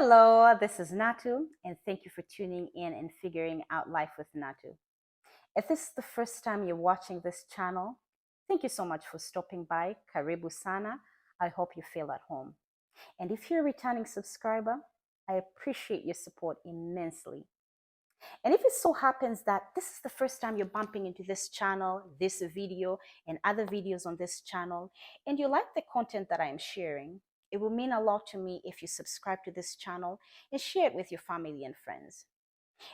Hello, this is Natu, and thank you for tuning in and figuring out life with Natu. If this is the first time you're watching this channel, thank you so much for stopping by. Karibu sana. I hope you feel at home. And if you're a returning subscriber, I appreciate your support immensely. And if it so happens that this is the first time you're bumping into this channel, this video, and other videos on this channel, and you like the content that I am sharing, it will mean a lot to me if you subscribe to this channel and share it with your family and friends.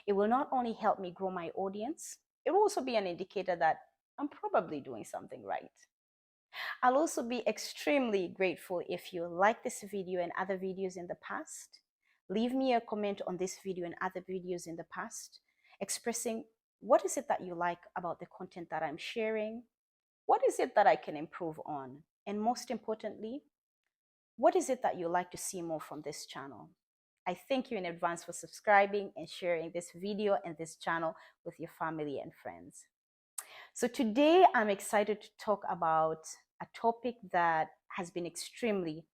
It will not only help me grow my audience, it will also be an indicator that I'm probably doing something right. I'll also be extremely grateful if you like this video and other videos in the past. Leave me a comment on this video and other videos in the past, expressing what is it that you like about the content that I'm sharing? What is it that I can improve on? And most importantly, what is it that you like to see more from this channel? I thank you in advance for subscribing and sharing this video and this channel with your family and friends. So today I'm excited to talk about a topic that has been extremely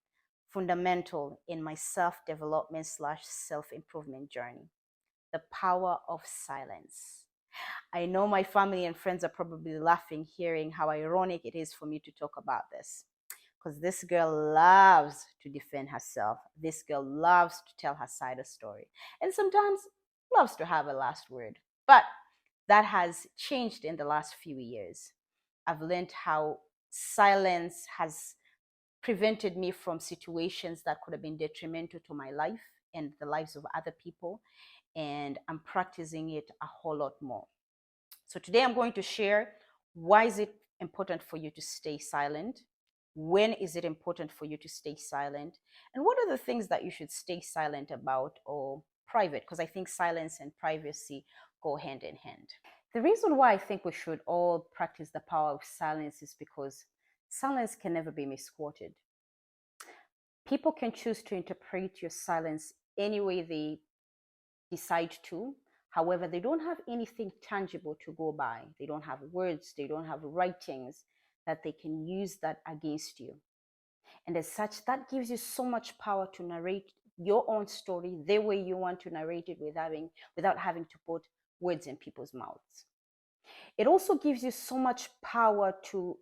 fundamental in my self-development / self-improvement journey: the power of silence. I know my family and friends are probably laughing hearing how ironic it is for me to talk about this, because this girl loves to defend herself. This girl loves to tell her side of the story, and sometimes loves to have a last word. But that has changed in the last few years. I've learned how silence has prevented me from situations that could have been detrimental to my life and the lives of other people, and I'm practicing it a whole lot more. So today I'm going to share why is it important for you to stay silent, when is it important for you to stay silent, and what are the things that you should stay silent about or private, because I think silence and privacy go hand in hand. The reason why I think we should all practice the power of silence is because silence can never be misquoted. People can choose to interpret your silence any way they decide to. However, they don't have anything tangible to go by. They don't have words, they don't have writings that they can use that against you. And as such, that gives you so much power to narrate your own story the way you want to narrate it without having to put words in people's mouths. It also gives you so much power to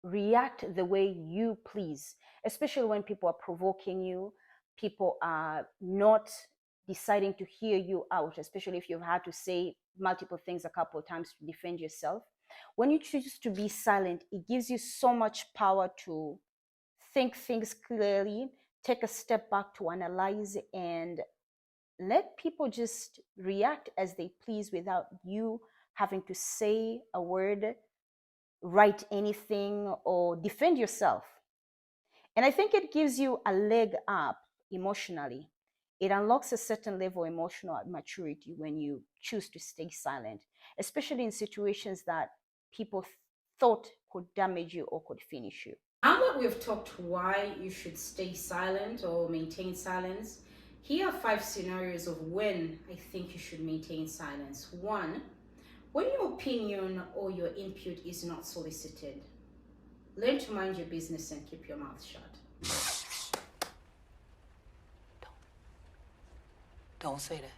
react the way you please, especially when people are provoking you, people are not deciding to hear you out, especially if you've had to say multiple things a couple of times to defend yourself. When you choose to be silent, it gives you so much power to think things clearly, take a step back to analyze, and let people just react as they please without you having to say a word, write anything, or defend yourself. And I think it gives you a leg up emotionally. It unlocks a certain level of emotional maturity when you choose to stay silent, especially in situations that people thought could damage you or could finish you. Now that we've talked why you should stay silent or maintain silence, here are 5 scenarios of when I think you should maintain silence. 1, when your opinion or your input is not solicited. Learn to mind your business and keep your mouth shut. Don't say that.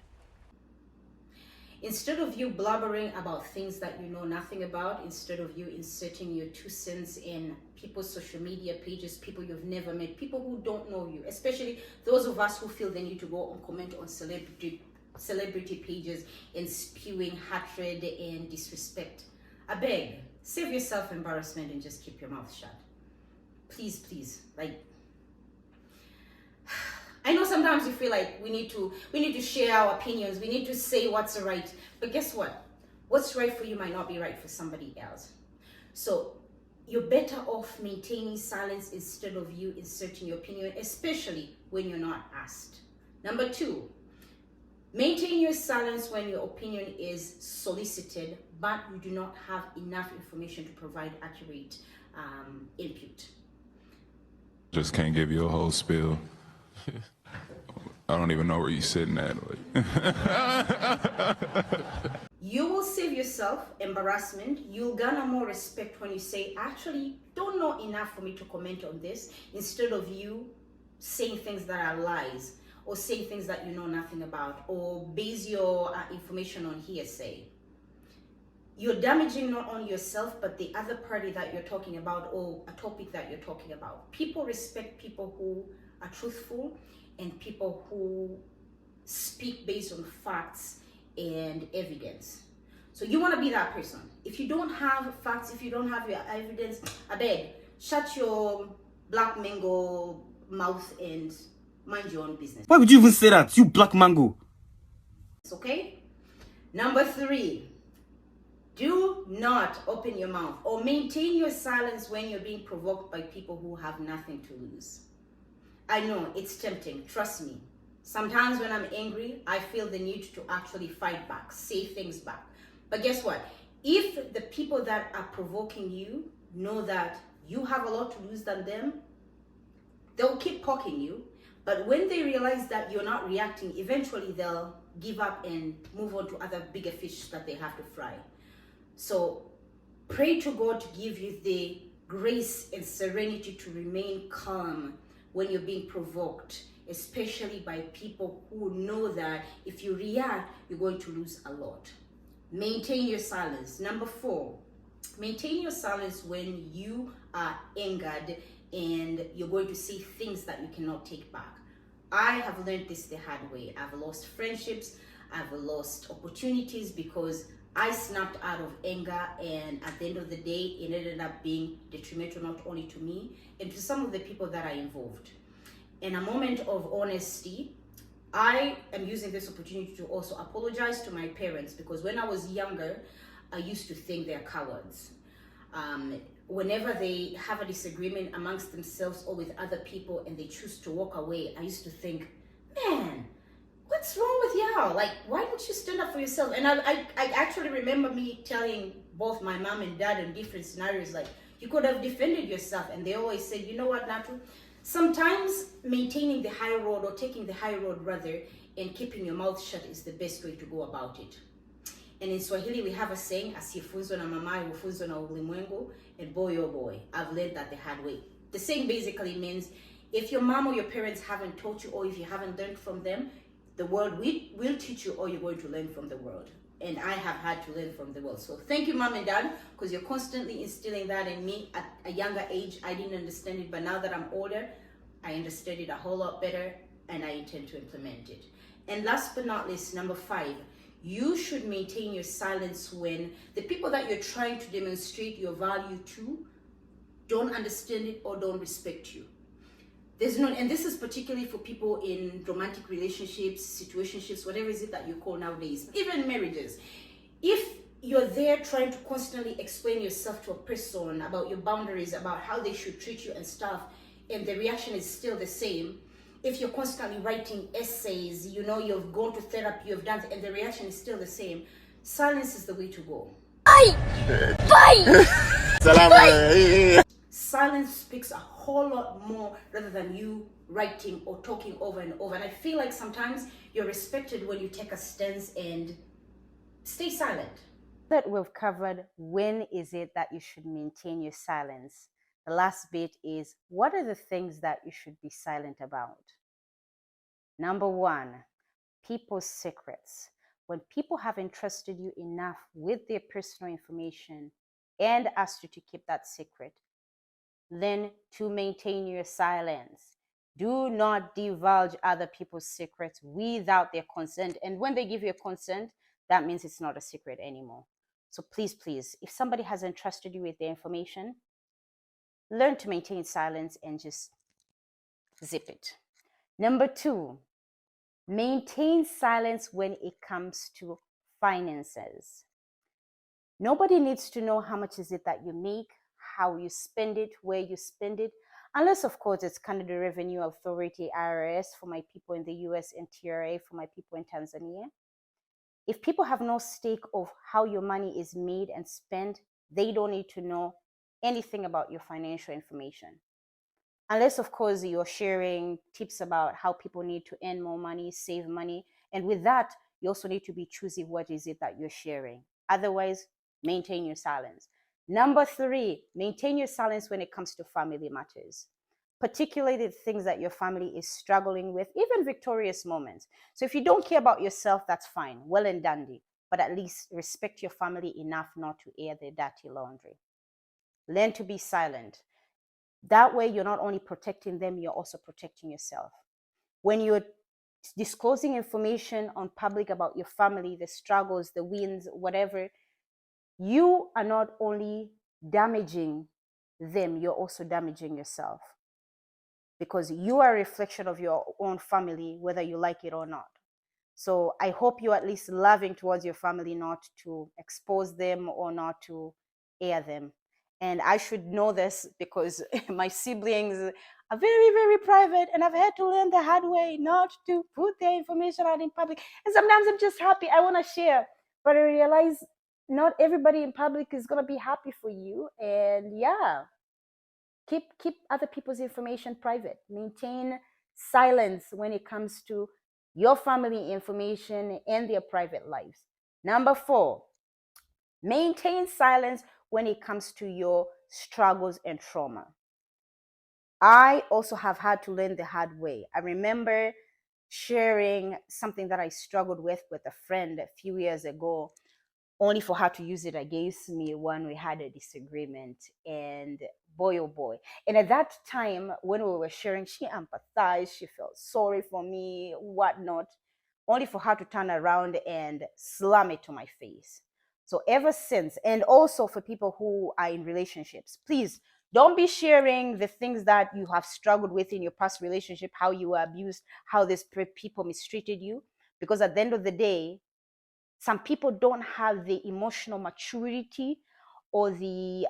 Instead of you blabbering about things that you know nothing about, instead of you inserting your 2 cents in people's social media pages, people you've never met, people who don't know you, especially those of us who feel they need to go and comment on celebrity pages and spewing hatred and disrespect. I beg, save yourself embarrassment and just keep your mouth shut. Please, please. Like, I know sometimes you feel like we need to share our opinions, we need to say what's right, but guess what? What's right for you might not be right for somebody else. So you're better off maintaining silence instead of you inserting your opinion, especially when you're not asked. Number 2, maintain your silence when your opinion is solicited, but you do not have enough information to provide accurate input. Just can't give you a whole spiel. I don't even know where you're sitting at. You will save yourself embarrassment. You'll garner more respect when you say, actually, don't know enough for me to comment on this, instead of you saying things that are lies or say things that you know nothing about, or base your information on hearsay. You're damaging not only yourself, but the other party that you're talking about, or a topic that you're talking about. People respect people who are truthful and people who speak based on facts and evidence. So you want to be that person. If you don't have facts, if you don't have your evidence, I beg, shut your black mango mouth and mind your own business. Why would you even say that, you black mango? Okay? Number 3, do not open your mouth or maintain your silence when you're being provoked by people who have nothing to lose. I know it's tempting, trust me. Sometimes when I'm angry, I feel the need to actually fight back, say things back. But guess what? If the people that are provoking you know that you have a lot to lose than them, they'll keep poking you. But when they realize that you're not reacting, eventually they'll give up and move on to other bigger fish that they have to fry. So pray to God to give you the grace and serenity to remain calm when you're being provoked, especially by people who know that if you react, you're going to lose a lot. Maintain your silence. Number 4, maintain your silence when you are angered and you're going to say things that you cannot take back. I have learned this the hard way. I've lost friendships, I've lost opportunities because I snapped out of anger, and at the end of the day, it ended up being detrimental not only to me and to some of the people that are involved. In a moment of honesty, I am using this opportunity to also apologize to my parents, because when I was younger, I used to think they're cowards. Whenever they have a disagreement amongst themselves or with other people and they choose to walk away, I used to think, man, what's wrong with y'all? Like, why don't you stand up for yourself? And I actually remember me telling both my mom and dad in different scenarios, like, you could have defended yourself. And they always said, you know what, Natu? Sometimes maintaining the high road, or taking the high road rather, and keeping your mouth shut is the best way to go about it. And in Swahili, we have a saying, asiyefunzwa na mamaye hufunzwa na ulimwengu, and boy oh boy, I've learned that the hard way. The saying basically means, if your mom or your parents haven't taught you, or if you haven't learned from them, the world will teach you, or you're going to learn from the world. And I have had to learn from the world. So thank you, Mom and Dad, because you're constantly instilling that in me. At a younger age, I didn't understand it, but now that I'm older, I understand it a whole lot better, and I intend to implement it. And last but not least, number 5, you should maintain your silence when the people that you're trying to demonstrate your value to don't understand it or don't respect you. There's no, and this is particularly for people in romantic relationships, situationships, whatever is it that you call nowadays, even marriages. If you're there trying to constantly explain yourself to a person about your boundaries, about how they should treat you and stuff, and the reaction is still the same, if you're constantly writing essays, you know, you've gone to therapy, you've done, and the reaction is still the same, silence is the way to go. Silence speaks a whole lot more rather than you writing or talking over and over. And I feel like sometimes you're respected when you take a stance and stay silent. That we've covered, when is it that you should maintain your silence? The last bit is, what are the things that you should be silent about? Number 1, people's secrets. When people have entrusted you enough with their personal information and asked you to keep that secret, then to maintain your silence. Do not divulge other people's secrets without their consent. And when they give you a consent, that means it's not a secret anymore. So please, please, if somebody has entrusted you with their information, learn to maintain silence and just zip it. Number 2, maintain silence when it comes to finances. Nobody needs to know how much is it that you make, how you spend it, where you spend it, unless of course it's Canada Revenue Authority, IRS, for my people in the US, and TRA for my people in Tanzania. If people have no stake of how your money is made and spent, they don't need to know anything about your financial information. Unless of course you're sharing tips about how people need to earn more money, save money. And with that, you also need to be choosy what is it that you're sharing. Otherwise, maintain your silence. Number 3, maintain your silence when it comes to family matters. particularly the things that your family is struggling with, even victorious moments. So if you don't care about yourself, that's fine, well and dandy, but at least respect your family enough not to air their dirty laundry. Learn to be silent. That way, you're not only protecting them, you're also protecting yourself. When you're disclosing information on public about your family, the struggles, the wins, whatever, you are not only damaging them, you're also damaging yourself, because you are a reflection of your own family, whether you like it or not. So I hope you're at least loving towards your family, not to expose them or not to air them. And I should know this because my siblings are very, very private, and I've had to learn the hard way not to put their information out in public. And sometimes I'm just happy, I want to share, but I realize not everybody in public is going to be happy for you. And yeah, keep other people's information private. Maintain silence when it comes to your family information and their private lives. Number 4, maintain silence when it comes to your struggles and trauma. I also have had to learn the hard way. I remember sharing something that I struggled with a friend a few years ago, only for her to use it against me when we had a disagreement. And boy, oh boy. And at that time, when we were sharing, she empathized, she felt sorry for me, whatnot, only for her to turn around and slam it to my face. So ever since, and also for people who are in relationships, please don't be sharing the things that you have struggled with in your past relationship, how you were abused, how these people mistreated you. Because at the end of the day, some people don't have the emotional maturity or the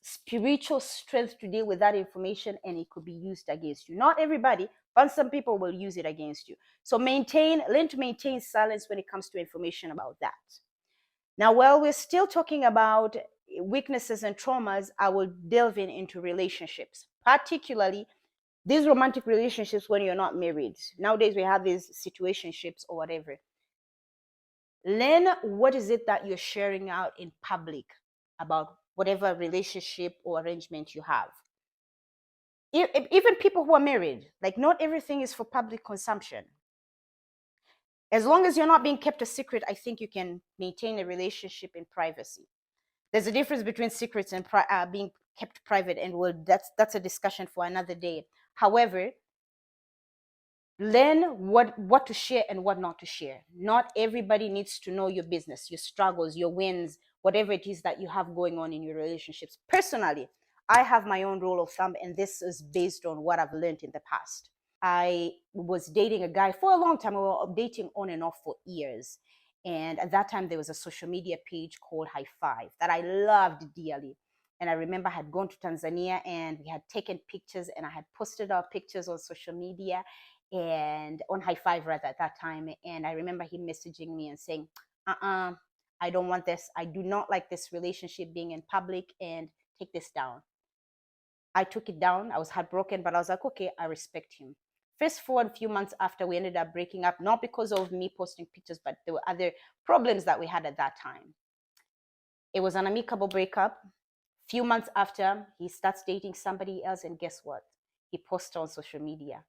spiritual strength to deal with that information, and it could be used against you. Not everybody, but some people will use it against you. So learn to maintain silence when it comes to information about that. Now, while we're still talking about weaknesses and traumas, I will delve into relationships, particularly these romantic relationships when you're not married. Nowadays, we have these situationships or whatever. Learn what is it that you're sharing out in public about whatever relationship or arrangement you have. Even people who are married, like, not everything is for public consumption. As long as you're not being kept a secret, I think you can maintain a relationship in privacy. There's a difference between secrets and being kept private, and that's a discussion for another day. However, learn what to share and what not to share. Not everybody needs to know your business, your struggles, your wins, whatever it is that you have going on in your relationships. Personally, I have my own rule of thumb, and this is based on what I've learned in the past. I was dating a guy for a long time. We were dating on and off for years. And at that time, there was a social media page called High Five that I loved dearly. And I remember I had gone to Tanzania and we had taken pictures, and I had posted our pictures on social media and on High Five rather at that time. And I remember him messaging me and saying, I don't want this. I do not like this relationship being in public, and take this down. I took it down. I was heartbroken, but I was like, okay, I respect him. Fast forward a few months after, we ended up breaking up, not because of me posting pictures, but there were other problems that we had at that time. It was an amicable breakup. Few months after, he starts dating somebody else, and guess what? He posted on social media.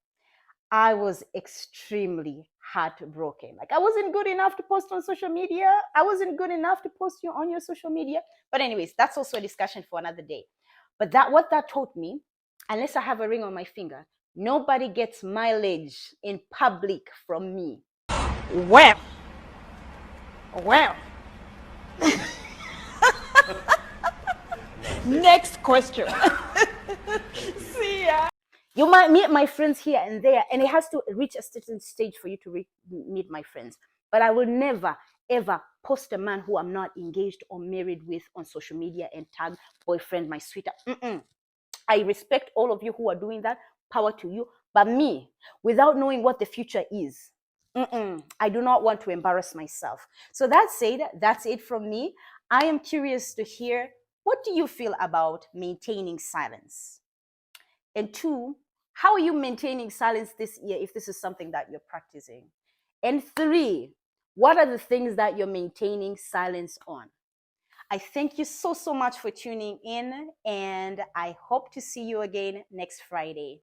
I was extremely heartbroken. Like, I wasn't good enough to post on social media. I wasn't good enough to post you on your social media. But anyways, that's also a discussion for another day. But what that taught me, unless I have a ring on my finger, nobody gets mileage in public from me. Well. Next question. See ya. You might meet my friends here and there, and it has to reach a certain stage for you to meet my friends. But I will never, ever post a man who I'm not engaged or married with on social media and tag boyfriend, my sweetheart. I respect all of you who are doing that. Power to you. But me, without knowing what the future is, I do not want to embarrass myself. So that said, that's it from me. I am curious to hear, what do you feel about maintaining silence? And 2, how are you maintaining silence this year if this is something that you're practicing? And 3, what are the things that you're maintaining silence on? I thank you so much for tuning in, and I hope to see you again next Friday.